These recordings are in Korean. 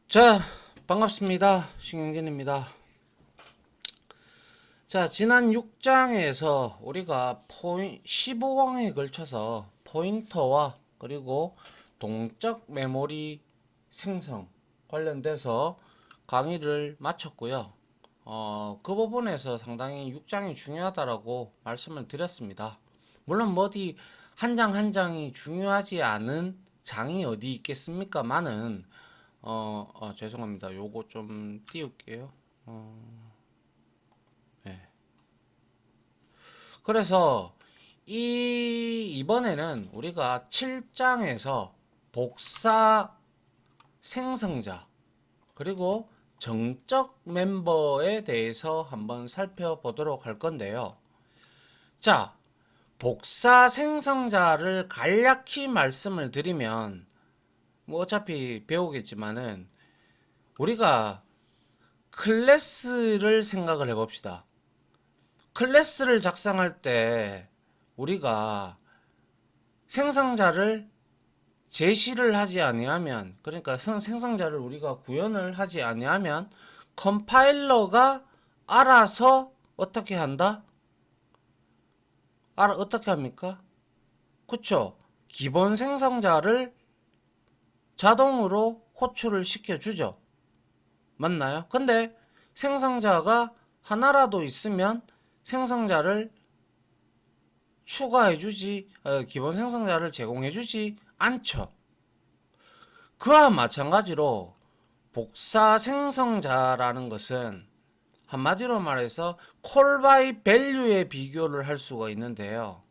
자, 반갑습니다. 신경진입니다. 자, 지난 6장에서 우리가 15강에 걸쳐서 포인터와 그리고 동적 메모리 생성 관련돼서 강의를 마쳤고요. 그 부분에서 상당히 6장이 중요하다라고 말씀을 드렸습니다. 물론 뭐 어디 한 장 한 장이 중요하지 않은 장이 어디 있겠습니까만은 죄송합니다. 요거 좀 띄울게요. 네. 그래서 이번에는 우리가 7장에서 복사 생성자 그리고 정적 멤버에 대해서 한번 살펴보도록 할 건데요. 자, 복사 생성자를 간략히 말씀을 드리면 뭐 어차피 배우겠지만은 우리가 클래스를 생각을 해봅시다. 클래스를 작성할 때 우리가 생성자를 제시를 하지 아니하면, 그러니까 생성자를 우리가 구현을 하지 아니하면 컴파일러가 알아서 어떻게 한다? 어떻게 합니까? 그쵸? 기본 생성자를 자동으로 호출을 시켜주죠. 맞나요? 근데 생성자가 하나라도 있으면 생성자를 추가해주지, 기본 생성자를 제공해주지 않죠. 그와 마찬가지로 복사 생성자라는 것은 한마디로 말해서 콜 바이 밸류의 비교를 할 수가 있는데요.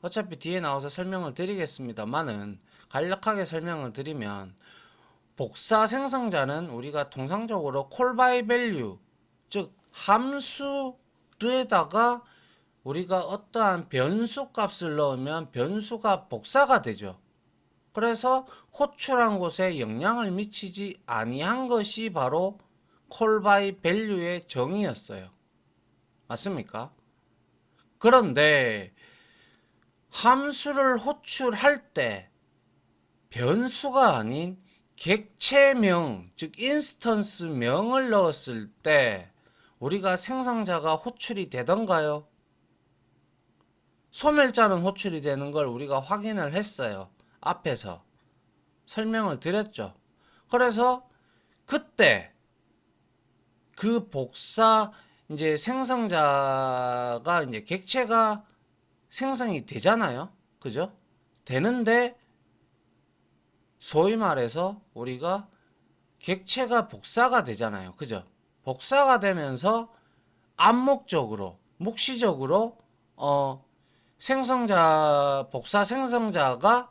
어차피 뒤에 나와서 설명을 드리겠습니다만은 간략하게 설명을 드리면 복사 생성자는 우리가 통상적으로 콜 바이 밸류, 즉 함수에다가 우리가 어떠한 변수 값을 넣으면 변수가 복사가 되죠. 그래서 호출한 곳에 영향을 미치지 아니한 것이 바로 콜 바이 밸류의 정의였어요. 맞습니까? 그런데 함수를 호출할 때 변수가 아닌 객체명, 즉 인스턴스명을 넣었을 때 우리가 생성자가 호출이 되던가요? 소멸자는 호출이 되는 걸 우리가 확인을 했어요. 앞에서 설명을 드렸죠. 그래서 그때 그 복사 이제 생성자가 이제 객체가 생성이 되잖아요. 그죠? 되는데 소위 말해서 우리가 객체가 복사가 되잖아요. 그죠? 복사가 되면서 암묵적으로, 묵시적으로 생성자 복사 생성자가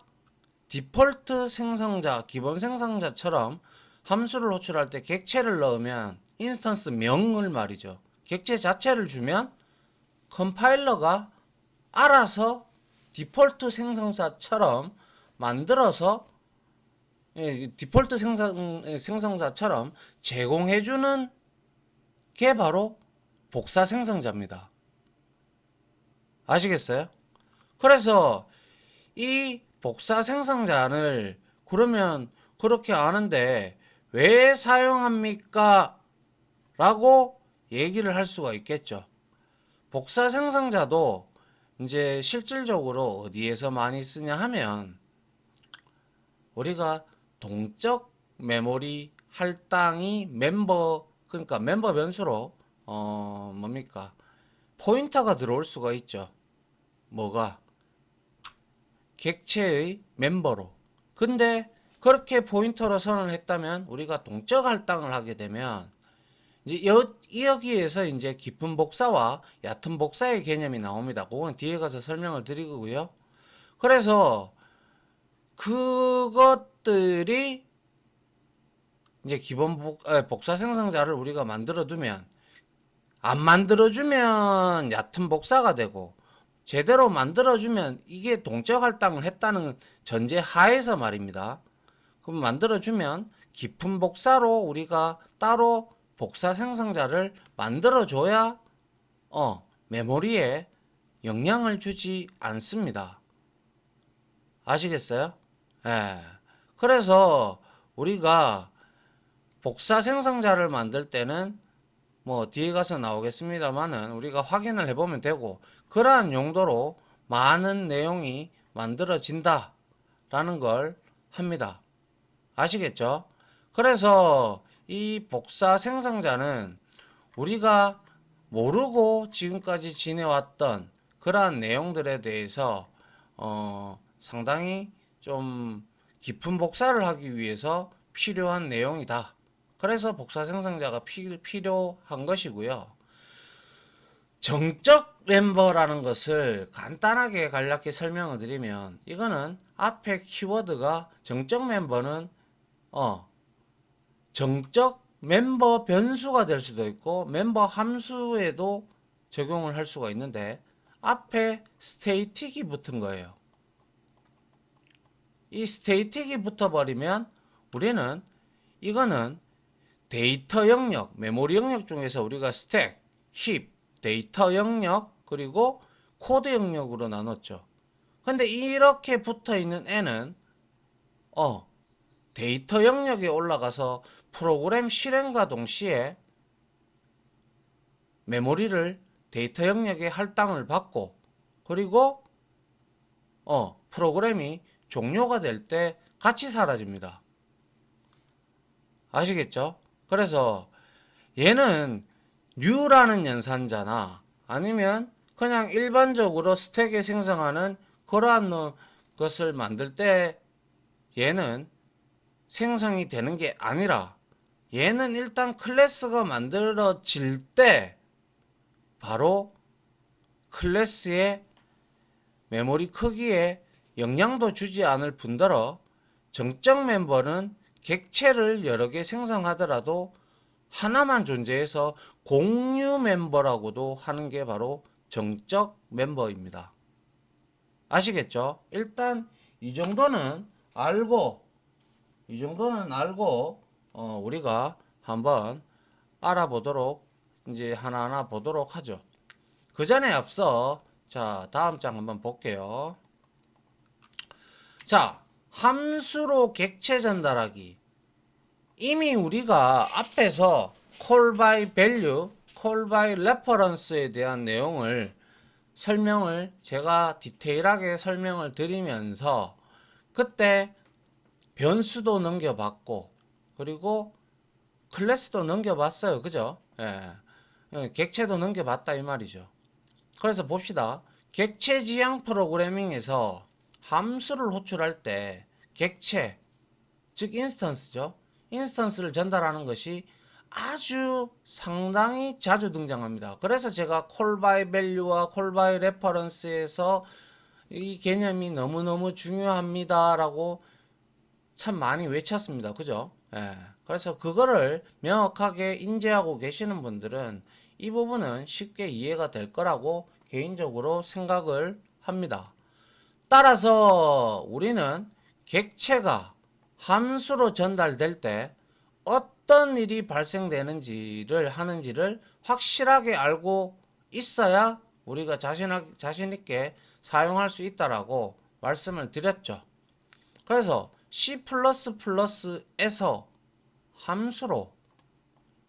디폴트 생성자, 기본 생성자처럼 함수를 호출할 때 객체를 넣으면 인스턴스 명을 말이죠. 객체 자체를 주면 컴파일러가 알아서 디폴트 생성자처럼 만들어서 디폴트 생성자처럼 제공해주는 게 바로 복사 생성자입니다. 아시겠어요? 그래서 이 복사 생성자를 그러면 그렇게 아는데 왜 사용합니까? 라고 얘기를 할 수가 있겠죠. 복사 생성자도 이제 실질적으로 어디에서 많이 쓰냐 하면 우리가 동적 메모리 할당이 그러니까 멤버 변수로 뭡니까? 포인터가 들어올 수가 있죠. 뭐가? 객체의 멤버로. 근데 그렇게 포인터로 선언을 했다면 우리가 동적 할당을 하게 되면 이제 여기에서 이제 깊은 복사와 얕은 복사의 개념이 나옵니다. 그건 뒤에 가서 설명을 드리고요. 그래서 그것들이 이제 복사 생성자를 우리가 만들어 두면 안 만들어 주면 얕은 복사가 되고 제대로 만들어 주면 이게 동적 할당을 했다는 전제 하에서 말입니다. 그럼 만들어 주면 깊은 복사로 우리가 따로 복사 생성자를 만들어 줘야 메모리에 영향을 주지 않습니다. 아시겠어요? 예. 그래서 우리가 복사 생성자를 만들 때는 뭐 뒤에 가서 나오겠습니다만은 우리가 확인을 해보면 되고, 그러한 용도로 많은 내용이 만들어진다 라는 걸 합니다. 아시겠죠? 그래서 이 복사 생성자는 우리가 모르고 지금까지 지내왔던 그러한 내용들에 대해서 상당히 좀 깊은 복사를 하기 위해서 필요한 내용이다. 그래서 복사 생성자가 필요한 것이고요. 정적 멤버라는 것을 간단하게 간략히 설명을 드리면, 이거는 앞에 키워드가 정적 멤버는 정적 멤버 변수가 될 수도 있고 멤버 함수에도 적용을 할 수가 있는데, 앞에 스테이틱이 붙은 거예요. 이 스테이틱이 붙어버리면 우리는 이거는 데이터 영역, 메모리 영역 중에서 우리가 스택, 힙, 데이터 영역, 그리고 코드 영역으로 나눴죠. 근데 이렇게 붙어 있는 애는 데이터 영역에 올라가서 프로그램 실행과 동시에 메모리를 데이터 영역에 할당을 받고, 그리고 프로그램이 종료가 될 때 같이 사라집니다. 아시겠죠? 그래서 얘는 new라는 연산자나 아니면 그냥 일반적으로 스택에 생성하는 그러한 것을 만들 때 얘는 생성이 되는 게 아니라, 얘는 일단 클래스가 만들어질 때 바로 클래스의 메모리 크기에 영향도 주지 않을 뿐더러, 정적 멤버는 객체를 여러 개 생성하더라도 하나만 존재해서 공유 멤버라고도 하는 게 바로 정적 멤버입니다. 아시겠죠? 일단 이 정도는 알고 우리가 한번 알아보도록, 이제 하나하나 보도록 하죠. 그 전에 앞서 자, 다음 장 한번 볼게요. 자, 함수로 객체 전달하기. 이미 우리가 앞에서 call by value, call by reference에 대한 내용을 제가 디테일하게 설명을 드리면서, 그때 변수도 넘겨봤고 그리고 클래스도 넘겨봤어요. 그죠? 예. 객체도 넘겨봤다 이 말이죠. 그래서 봅시다. 객체 지향 프로그래밍에서 함수를 호출할 때 객체, 즉 인스턴스죠. 인스턴스를 전달하는 것이 아주 상당히 자주 등장합니다. 그래서 제가 call by value와 call by reference에서 이 개념이 너무너무 중요합니다 라고 참 많이 외쳤습니다. 그죠? 예. 그래서 그거를 명확하게 인지하고 계시는 분들은 이 부분은 쉽게 이해가 될 거라고 개인적으로 생각을 합니다. 따라서 우리는 객체가 함수로 전달될 때 어떤 일이 발생되는지를 하는지를 확실하게 알고 있어야 우리가 자신 있게 사용할 수 있다라고 말씀을 드렸죠. 그래서 C++에서 함수로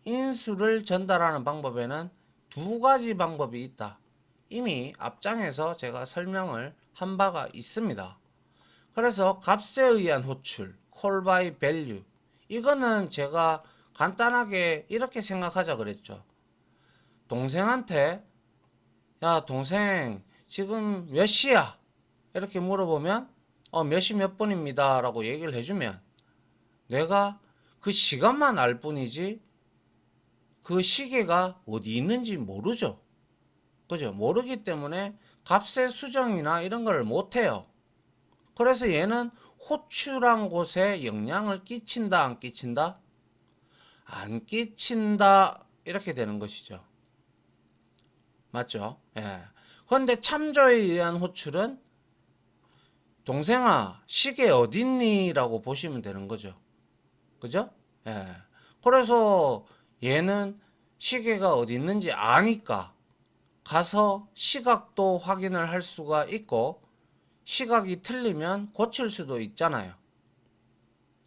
인수를 전달하는 방법에는 두 가지 방법이 있다. 이미 앞장에서 제가 설명을 한 바가 있습니다. 그래서 값에 의한 호출, call by value, 이거는 제가 간단하게 이렇게 생각하자 그랬죠. 동생한테 야 동생 지금 몇 시야? 이렇게 물어보면 몇 시 몇 분입니다 라고 얘기를 해주면 내가 그 시간만 알 뿐이지 그 시계가 어디 있는지 모르죠. 그죠? 모르기 때문에 값의 수정이나 이런 걸 못해요. 그래서 얘는 호출한 곳에 영향을 끼친다 안 끼친다? 안 끼친다 이렇게 되는 것이죠. 맞죠? 예. 그런데 참조에 의한 호출은 동생아 시계 어딨니? 라고 보시면 되는 거죠. 그죠? 예. 그래서 얘는 시계가 어디 있는지 아니까 가서 시각도 확인을 할 수가 있고, 시각이 틀리면 고칠 수도 있잖아요.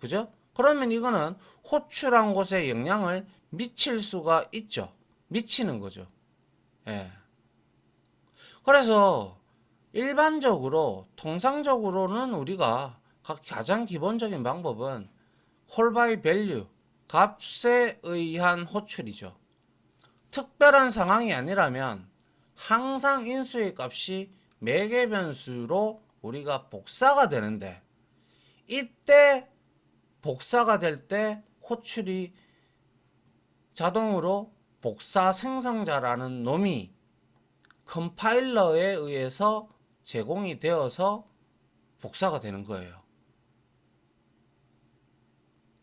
그죠? 그러면 이거는 호출한 곳에 영향을 미칠 수가 있죠. 미치는 거죠. 예. 그래서 일반적으로 통상적으로는 우리가 가장 기본적인 방법은 홀바이 밸류, 값에 의한 호출이죠. 특별한 상황이 아니라면 항상 인수의 값이 매개 변수로 우리가 복사가 되는데, 이때 복사가 될 때 호출이 자동으로 복사 생성자라는 놈이 컴파일러에 의해서 제공이 되어서 복사가 되는 거예요.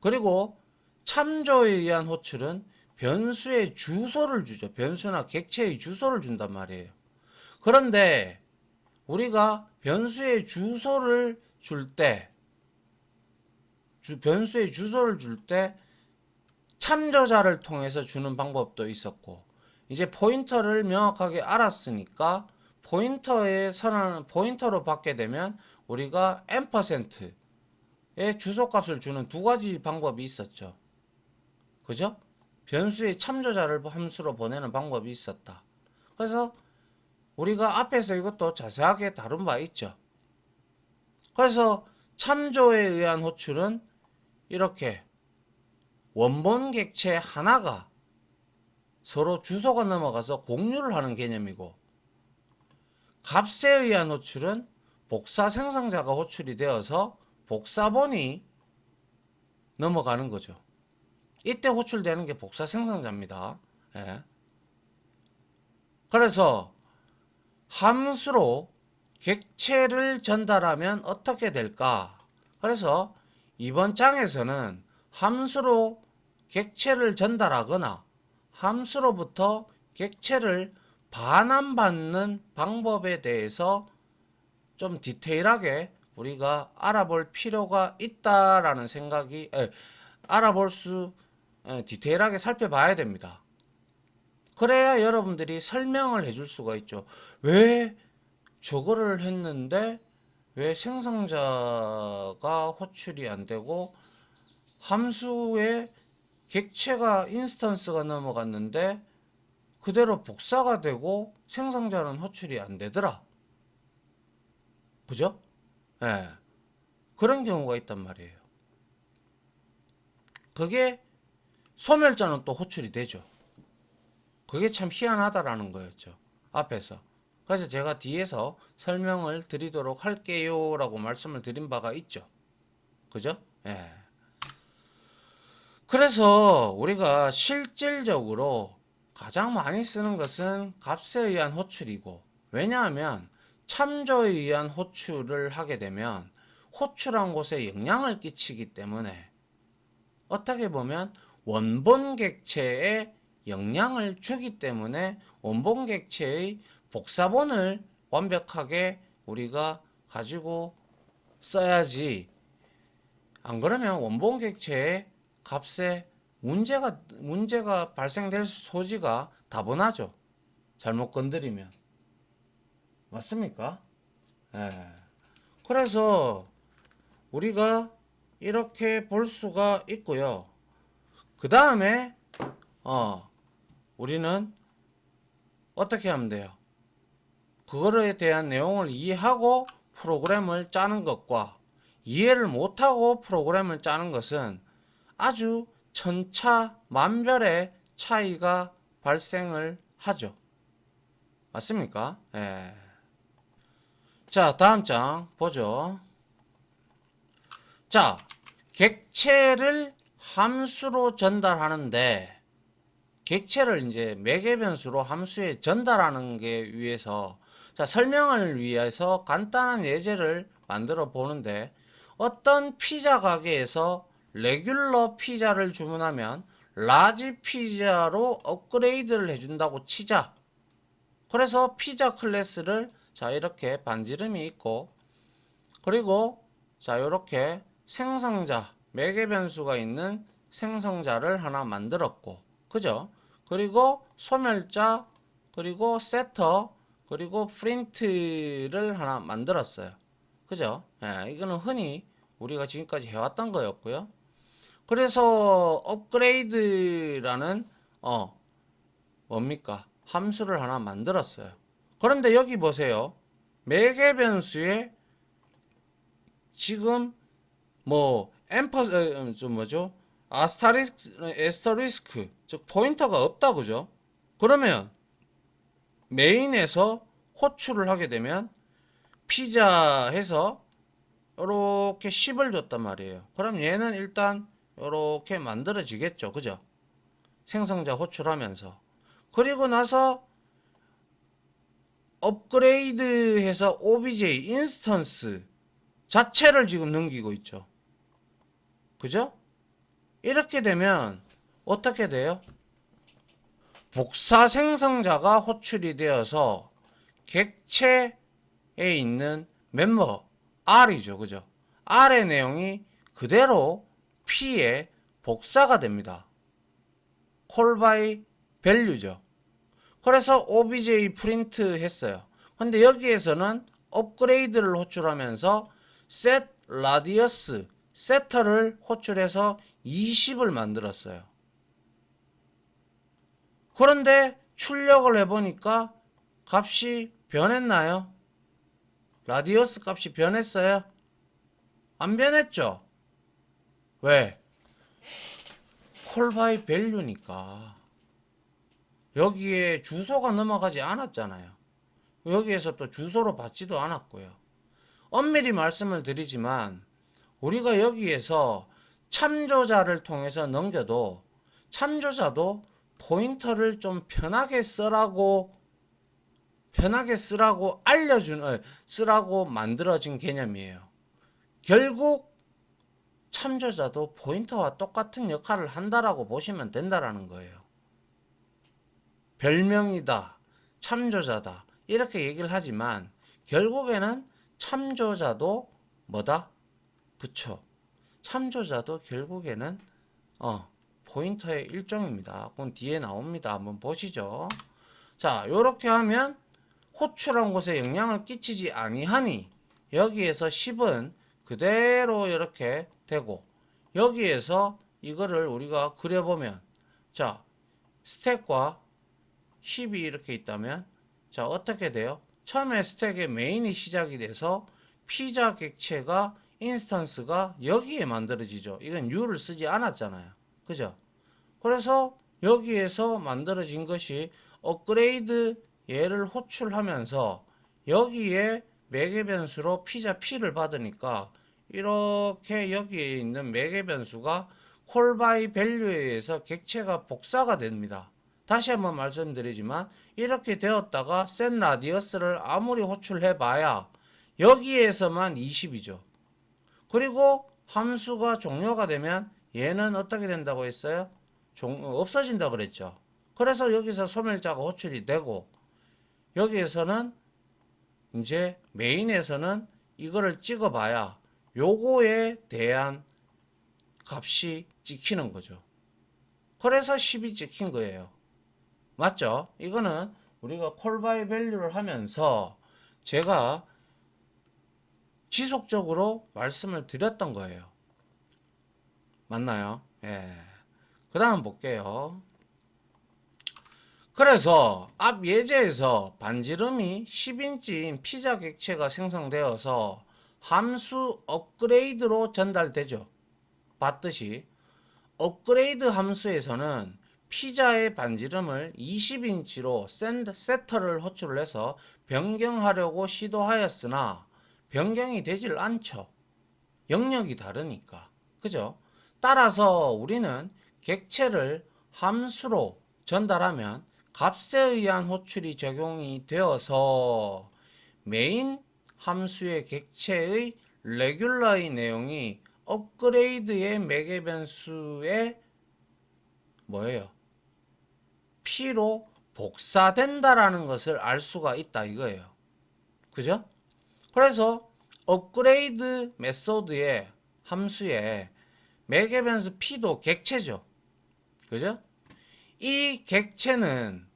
그리고 참조에 의한 호출은 변수의 주소를 주죠. 변수나 객체의 주소를 준단 말이에요. 그런데 우리가 변수의 주소를 줄 때, 변수의 주소를 줄 때 참조자를 통해서 주는 방법도 있었고, 이제 포인터를 명확하게 알았으니까 포인터의 선언, 포인터로 받게 되면 우리가 앰퍼센트의 주소값을 주는 두 가지 방법이 있었죠. 그죠? 변수의 참조자를 함수로 보내는 방법이 있었다. 그래서 우리가 앞에서 이것도 자세하게 다룬 바 있죠. 그래서 참조에 의한 호출은 이렇게 원본 객체 하나가 서로 주소가 넘어가서 공유를 하는 개념이고, 값에 의한 호출은 복사 생성자가 호출이 되어서 복사본이 넘어가는 거죠. 이때 호출되는 게 복사 생성자입니다. 예. 그래서 함수로 객체를 전달하면 어떻게 될까? 그래서 이번 장에서는 함수로 객체를 전달하거나 함수로부터 객체를 반환받는 방법에 대해서 좀 디테일하게 우리가 알아볼 필요가 있다라는 생각이, 알아볼 수, 디테일하게 살펴봐야 됩니다. 그래야 여러분들이 설명을 해줄 수가 있죠. 왜 저거를 했는데 왜 생성자가 호출이 안 되고 함수에 객체가 인스턴스가 넘어갔는데 그대로 복사가 되고 생성자는 호출이 안 되더라. 그죠? 예. 그런 경우가 있단 말이에요. 그게 소멸자는 또 호출이 되죠. 그게 참 희한하다라는 거였죠. 앞에서. 그래서 제가 뒤에서 설명을 드리도록 할게요 라고 말씀을 드린 바가 있죠. 그죠? 예. 그래서 우리가 실질적으로 가장 많이 쓰는 것은 값에 의한 호출이고, 왜냐하면 참조에 의한 호출을 하게 되면 호출한 곳에 영향을 끼치기 때문에 어떻게 보면 원본 객체에 영향을 주기 때문에 원본 객체의 복사본을 완벽하게 우리가 가지고 써야지, 안 그러면 원본 객체의 값에 문제가 발생될 소지가 다분하죠. 잘못 건드리면. 맞습니까? 예. 그래서 우리가 이렇게 볼 수가 있고요. 그 다음에 우리는 어떻게 하면 돼요? 그거에 대한 내용을 이해하고 프로그램을 짜는 것과 이해를 못하고 프로그램을 짜는 것은 아주 천차만별의 차이가 발생을 하죠. 맞습니까? 예. 자, 다음 장 보죠. 자, 객체를 함수로 전달하는데, 객체를 이제 매개 변수로 함수에 전달하는 게 위해서, 자, 설명을 위해서 간단한 예제를 만들어 보는데, 어떤 피자 가게에서 레귤러 피자를 주문하면 라지 피자로 업그레이드를 해준다고 치자. 그래서 피자 클래스를 자 이렇게 반지름이 있고, 그리고 자 이렇게 생성자 매개 변수가 있는 생성자를 하나 만들었고, 그죠? 그리고 소멸자, 그리고 세터, 그리고 프린트를 하나 만들었어요. 그죠? 예, 이거는 흔히 우리가 지금까지 해왔던 거였고요. 그래서 업그레이드라는 뭡니까? 함수를 하나 만들었어요. 그런데 여기 보세요. 매개 변수에 지금 뭐 좀 뭐죠? 에스터리스크 즉 포인터가 없다 그죠? 그러면 메인에서 호출을 하게 되면 피자 해서 이렇게 10을 줬단 말이에요. 그럼 얘는 일단 이렇게 만들어지겠죠. 그죠? 생성자 호출하면서. 그리고 나서 업그레이드해서 obj 인스턴스 자체를 지금 넘기고 있죠. 그죠? 이렇게 되면 어떻게 돼요? 복사 생성자가 호출이 되어서 객체에 있는 멤버 R이죠. 그죠? R의 내용이 그대로 P에 복사가 됩니다. call by value죠. 그래서 obj 프린트 했어요. 근데 여기에서는 업그레이드를 호출하면서 set radius setter를 호출해서 20을 만들었어요. 그런데 출력을 해보니까 값이 변했나요? 라디어스 값이 변했어요? 안 변했죠? 왜? call by value니까. 여기에 주소가 넘어가지 않았잖아요. 여기에서 또 주소로 받지도 않았고요. 엄밀히 말씀을 드리지만 우리가 여기에서 참조자를 통해서 넘겨도 참조자도 포인터를 좀 편하게 쓰라고 쓰라고 만들어진 개념이에요. 결국 참조자도 포인터와 똑같은 역할을 한다라고 보시면 된다라는 거예요. 별명이다, 참조자다 이렇게 얘기를 하지만 결국에는 참조자도 뭐다? 그쵸. 참조자도 결국에는 포인터의 일종입니다. 그건 뒤에 나옵니다. 한번 보시죠. 자, 요렇게 하면 호출한 곳에 영향을 끼치지 아니하니 여기에서 10은 그대로 이렇게 되고 여기에서 이거를 우리가 그려보면 자, 스택과 10이 이렇게 있다면 자, 어떻게 돼요? 처음에 스택의 메인이 시작이 돼서 피자 객체가 인스턴스가 여기에 만들어지죠. 이건 U를 쓰지 않았잖아요. 그죠? 그래서 여기에서 만들어진 것이 업그레이드 얘를 호출하면서 여기에 매개 변수로 피자 P를 받으니까 이렇게 여기에 있는 매개 변수가 call by value에 의해서 객체가 복사가 됩니다. 다시 한번 말씀드리지만 이렇게 되었다가 set radius를 아무리 호출해 봐야 여기에서만 20이죠. 그리고 함수가 종료가 되면 얘는 어떻게 된다고 했어요? 없어진다고 그랬죠. 그래서 여기서 소멸자가 호출이 되고 여기에서는 이제 메인에서는 이거를 찍어봐야 요거에 대한 값이 찍히는 거죠. 그래서 10이 찍힌 거예요. 맞죠? 이거는 우리가 call by value를 하면서 제가 지속적으로 말씀을 드렸던 거예요. 맞나요? 예. 그 다음 볼게요. 그래서 앞 예제에서 반지름이 10인치인 피자 객체가 생성되어서 함수 업그레이드로 전달되죠. 봤듯이 업그레이드 함수에서는 피자의 반지름을 20인치로 세터를 호출을 해서 변경하려고 시도하였으나 변경이 되질 않죠. 영역이 다르니까. 그죠? 따라서 우리는 객체를 함수로 전달하면 값에 의한 호출이 적용이 되어서 메인 함수의 객체의 레귤러의 내용이 업그레이드의 매개 변수의 뭐예요? P로 복사된다라는 것을 알 수가 있다 이거예요. 그죠? 그래서 업그레이드 메소드의 함수의 매개 변수 P도 객체죠. 그죠? 이 객체는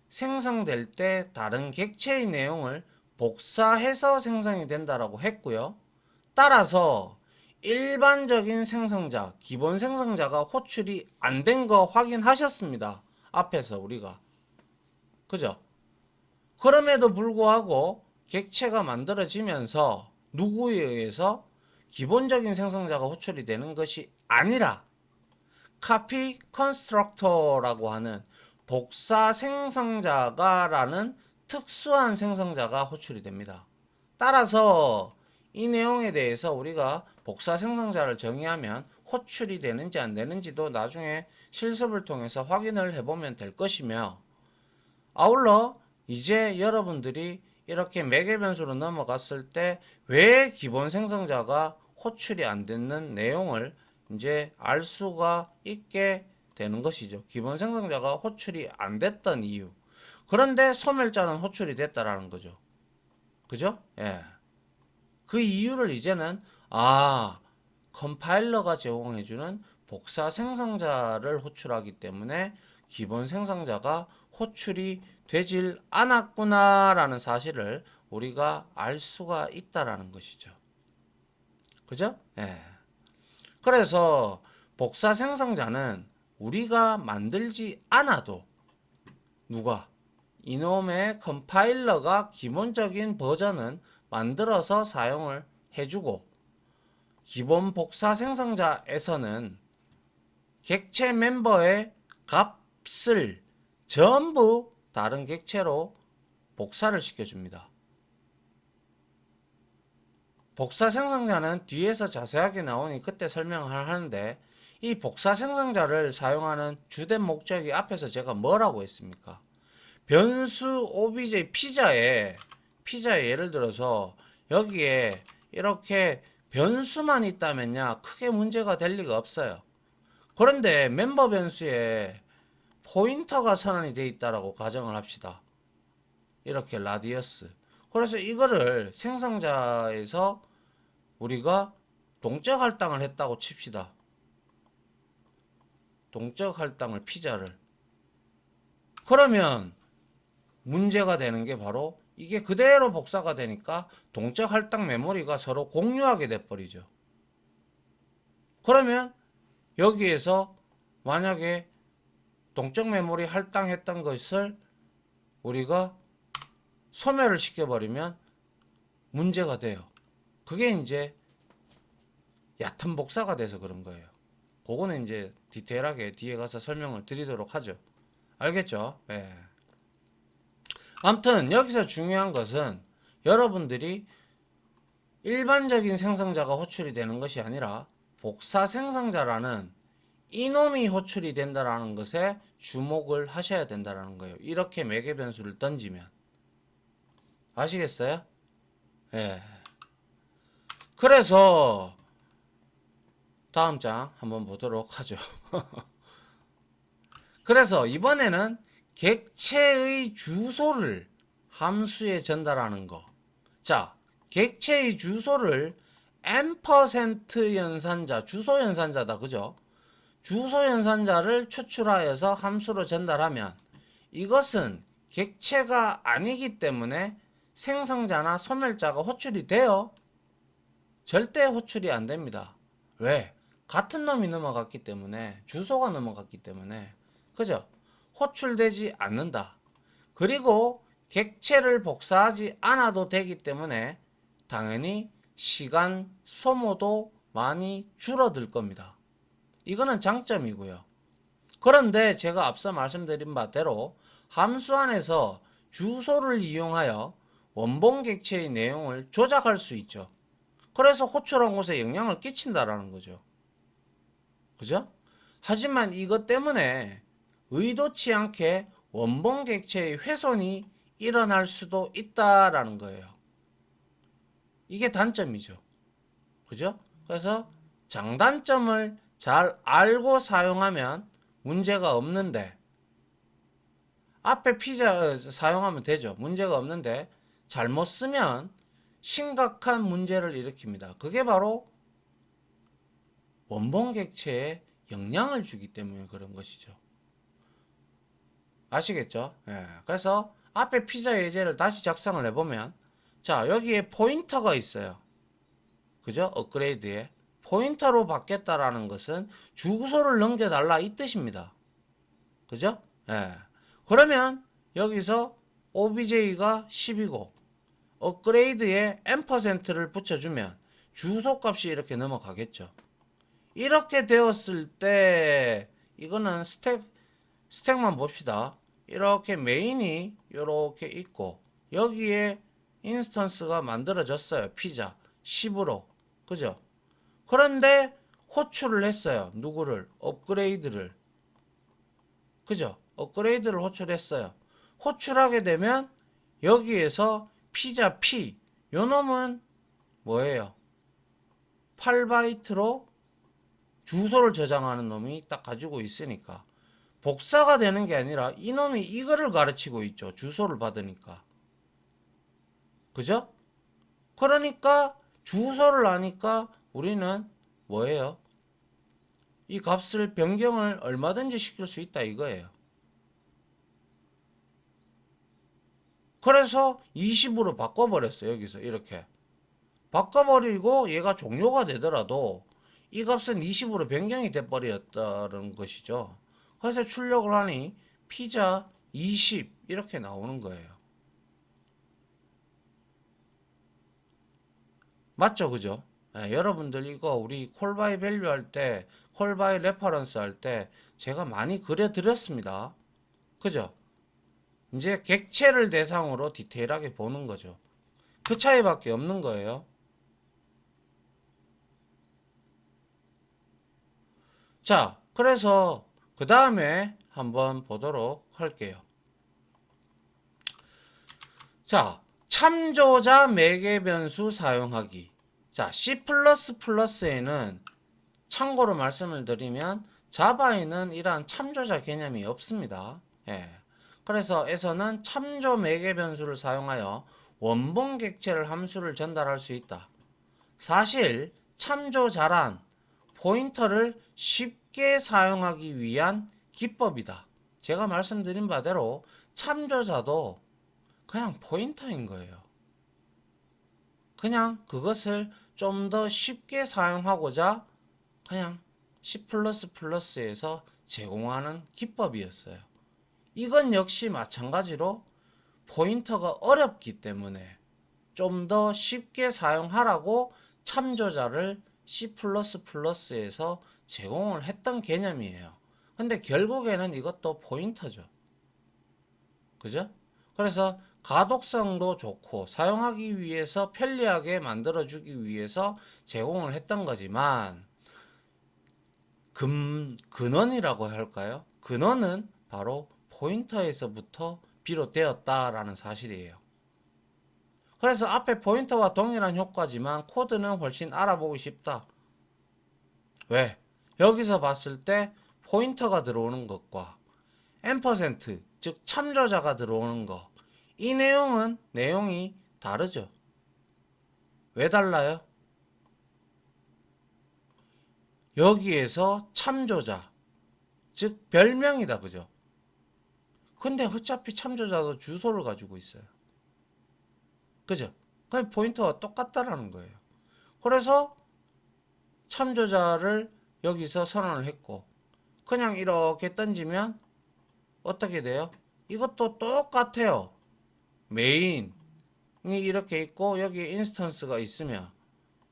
생성될 때 다른 객체의 내용을 복사해서 생성이 된다라고 했고요. 따라서 일반적인 생성자, 기본 생성자가 호출이 안 된 거 확인하셨습니다. 앞에서 우리가. 그죠? 그럼에도 불구하고 객체가 만들어지면서 누구에 의해서 기본적인 생성자가 호출이 되는 것이 아니라 카피 컨스트럭터라고 하는 복사 생성자가라는 특수한 생성자가 호출이 됩니다. 따라서 이 내용에 대해서 우리가 복사 생성자를 정의하면 호출이 되는지 안 되는지도 나중에 실습을 통해서 확인을 해보면 될 것이며, 아울러 이제 여러분들이 이렇게 매개 변수로 넘어갔을 때 왜 기본 생성자가 호출이 안 되는 내용을 이제 알 수가 있게 되는 것이죠. 기본 생성자가 호출이 안 됐던 이유. 그런데 소멸자는 호출이 됐다라는 거죠. 그죠? 예. 그 이유를 이제는 컴파일러가 제공해주는 복사 생성자를 호출하기 때문에 기본 생성자가 호출이 되질 않았구나라는 사실을 우리가 알 수가 있다라는 것이죠. 그죠? 예. 그래서 복사 생성자는 우리가 만들지 않아도 누가 이놈의 컴파일러가 기본적인 버전은 만들어서 사용을 해주고, 기본 복사 생성자에서는 객체 멤버의 값을 전부 다른 객체로 복사를 시켜줍니다. 복사 생성자는 뒤에서 자세하게 나오니 그때 설명을 하는데, 이 복사 생성자를 사용하는 주된 목적이 앞에서 제가 뭐라고 했습니까? 변수 obj 피자에 예를 들어서 여기에 이렇게 변수만 있다면야 크게 문제가 될 리가 없어요. 그런데 멤버 변수에 포인터가 선언이 되어 있다라고 가정을 합시다. 이렇게 라디어스. 그래서 이거를 생성자에서 우리가 동적 할당을 했다고 칩시다. 동적 할당을 피자를. 그러면 문제가 되는 게 바로 이게 그대로 복사가 되니까 동적 할당 메모리가 서로 공유하게 돼버리죠. 그러면 여기에서 만약에 동적 메모리 할당했던 것을 우리가 소멸을 시켜버리면 문제가 돼요. 그게 이제 얕은 복사가 돼서 그런 거예요. 그거는 이제 디테일하게 뒤에 가서 설명을 드리도록 하죠. 알겠죠? 예. 아무튼 여기서 중요한 것은 여러분들이 일반적인 생성자가 호출이 되는 것이 아니라 복사 생성자라는 이놈이 호출이 된다라는 것에 주목을 하셔야 된다라는 거예요. 이렇게 매개 변수를 던지면. 아시겠어요? 예. 그래서 다음 장 한번 보도록 하죠. 그래서 이번에는 객체의 주소를 함수에 전달하는 거. 자, 객체의 주소를 %, 연산자, 주소 연산자다. 그죠? 주소 연산자를 추출하여서 함수로 전달하면 이것은 객체가 아니기 때문에 생성자나 소멸자가 호출이 돼요? 절대 호출이 안 됩니다. 왜? 같은 놈이 넘어갔기 때문에, 주소가 넘어갔기 때문에. 그죠? 호출되지 않는다. 그리고 객체를 복사하지 않아도 되기 때문에 당연히 시간 소모도 많이 줄어들 겁니다. 이거는 장점이고요. 그런데 제가 앞서 말씀드린 바대로 함수 안에서 주소를 이용하여 원본 객체의 내용을 조작할 수 있죠. 그래서 호출한 곳에 영향을 끼친다라는 거죠. 그죠? 하지만 이것 때문에 의도치 않게 원본 객체의 훼손이 일어날 수도 있다라는 거예요. 이게 단점이죠. 그죠? 그래서 장단점을 잘 알고 사용하면 문제가 없는데, 앞에 피자 사용하면 되죠. 문제가 없는데 잘못 쓰면 심각한 문제를 일으킵니다. 그게 바로 원본 객체에 영향을 주기 때문에 그런 것이죠. 아시겠죠? 예. 그래서 앞에 피자 예제를 다시 작성을 해보면, 자, 여기에 포인터가 있어요. 그죠? 업그레이드에. 포인터로 받겠다라는 것은 주소를 넘겨달라 이 뜻입니다. 그죠? 예. 그러면 여기서 OBJ가 10이고 업그레이드에 %를 붙여주면 주소값이 이렇게 넘어가겠죠. 이렇게 되었을 때 이거는 스택만 봅시다. 이렇게 메인이 이렇게 있고 여기에 인스턴스가 만들어졌어요. 피자 10으로. 그죠? 그런데 호출을 했어요. 누구를? 업그레이드를. 그죠? 업그레이드를 호출했어요. 호출하게 되면 여기에서 피자 P 요 놈은 뭐예요? 8바이트로 주소를 저장하는 놈이 딱 가지고 있으니까 복사가 되는 게 아니라 이놈이 이거를 가르치고 있죠. 주소를 받으니까. 그죠? 그러니까 주소를 아니까 우리는 뭐예요? 이 값을 변경을 얼마든지 시킬 수 있다 이거예요. 그래서 20으로 바꿔버렸어요. 여기서 이렇게. 바꿔버리고 얘가 종료가 되더라도 이 값은 20으로 변경이 돼버렸다는 것이죠. 그래서 출력을 하니 피자 20 이렇게 나오는 거예요. 맞죠? 그죠? 여러분들 이거 우리 콜바이 밸류 할 때, 콜바이 레퍼런스 할 때 제가 많이 그려드렸습니다. 그죠? 이제 객체를 대상으로 디테일하게 보는 거죠. 그 차이밖에 없는 거예요. 자, 그래서 그 다음에 한번 보도록 할게요. 자, 참조자 매개 변수 사용하기. 자, C++에는 참고로 말씀을 드리면 자바에는 이러한 참조자 개념이 없습니다. 예. 그래서 에서는 참조 매개 변수를 사용하여 원본 객체를 함수를 전달할 수 있다. 사실 참조자란 포인터를 쉽게 사용하기 위한 기법이다. 제가 말씀드린 바대로 참조자도 그냥 포인터인 거예요. 그냥 그것을 좀 더 쉽게 사용하고자 그냥 C++에서 제공하는 기법이었어요. 이건 역시 마찬가지로 포인터가 어렵기 때문에 좀 더 쉽게 사용하라고 참조자를 C++에서 제공을 했던 개념이에요. 근데 결국에는 이것도 포인터죠. 그죠? 그래서 가독성도 좋고 사용하기 위해서 편리하게 만들어주기 위해서 제공을 했던 거지만 근원이라고 할까요? 근원은 바로 포인터에서부터 비롯되었다라는 사실이에요. 그래서 앞에 포인터와 동일한 효과지만 코드는 훨씬 알아보기 쉽다. 왜? 여기서 봤을 때 포인터가 들어오는 것과 %, 즉 참조자가 들어오는 거, 이 내용이 다르죠. 왜 달라요? 여기에서 참조자, 즉 별명이다, 그죠? 근데 어차피 참조자도 주소를 가지고 있어요. 그죠? 그냥 포인터와 똑같다라는 거예요. 그래서 참조자를 여기서 선언을 했고 그냥 이렇게 던지면 어떻게 돼요? 이것도 똑같아요. 메인이 이렇게 있고 여기에 인스턴스가 있으면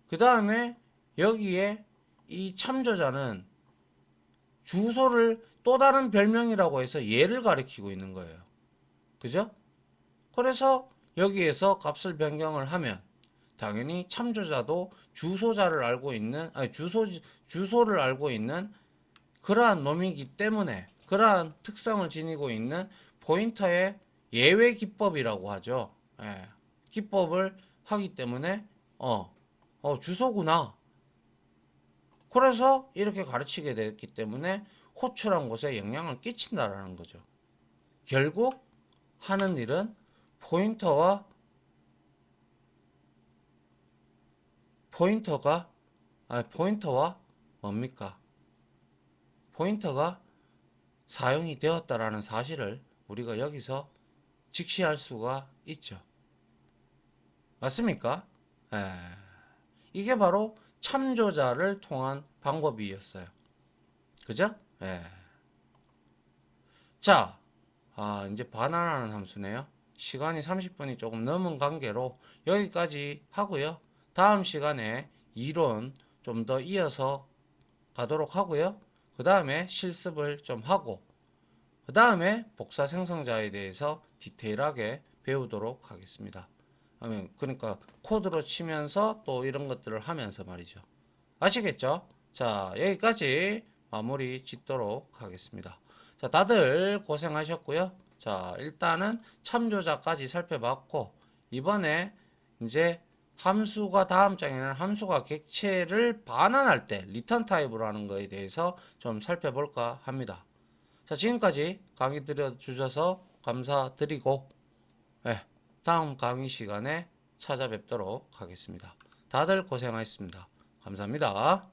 그 다음에 여기에 이 참조자는 주소를 또 다른 별명이라고 해서 얘를 가리키고 있는 거예요. 그죠? 그래서 여기에서 값을 변경을 하면 당연히 참조자도 주소자를 알고 있는 주소를 알고 있는 그러한 놈이기 때문에 그러한 특성을 지니고 있는 포인터의 예외 기법이라고 하죠. 예, 기법을 하기 때문에 주소구나. 그래서 이렇게 가르치게 됐기 때문에 호출한 곳에 영향을 끼친다라는 거죠. 결국 하는 일은 포인터가 뭡니까? 포인터가 사용이 되었다라는 사실을 우리가 여기서 직시할 수가 있죠. 맞습니까? 이게 바로 참조자를 통한 방법이었어요. 그죠? 예. 자, 이제 반환하는 함수네요. 시간이 30분이 조금 넘은 관계로 여기까지 하고요. 다음 시간에 이론 좀 더 이어서 가도록 하고요. 그 다음에 실습을 좀 하고, 그 다음에 복사 생성자에 대해서 디테일하게 배우도록 하겠습니다. 그러니까 코드로 치면서 또 이런 것들을 하면서 말이죠. 아시겠죠? 자, 여기까지 마무리 짓도록 하겠습니다. 자, 다들 고생하셨고요. 자, 일단은 참조자까지 살펴봤고, 이번에 이제 함수가 다음 장에는 함수가 객체를 반환할 때 리턴 타입으로 하는 거에 대해서 좀 살펴볼까 합니다. 자, 지금까지 강의 들어주셔서 감사드리고, 네, 다음 강의 시간에 찾아뵙도록 하겠습니다. 다들 고생하셨습니다. 감사합니다.